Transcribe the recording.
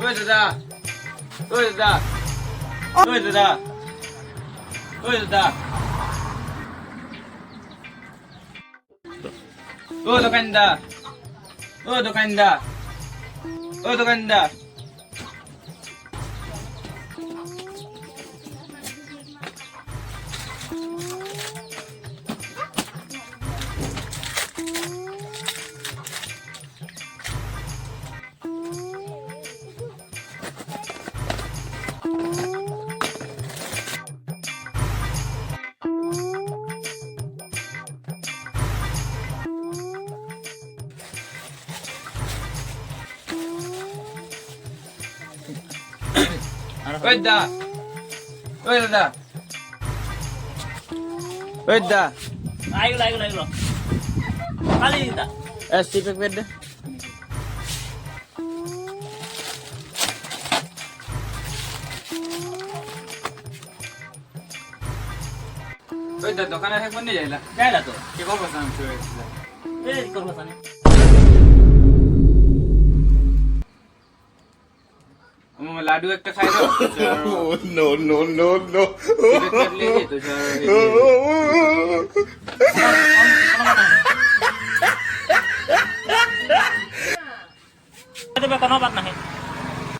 ওই দাদা ওই দাদা ওই দাদা ওই দাদা ও দোকানদার ও দোকানদার ও দোকানদার ওই দাদা ওই দাদা ওই দাদা আইগুলো খালি দিতা এসটি প্যাকেট দে ওই দাদা দোকানে থাকবেন না যাইলা যাইলা তো কি করবো আমি শুয়ে এই করবো জানি লাডু একটা খাই দাও No, no, no, no. দেবে কোনো বাদ না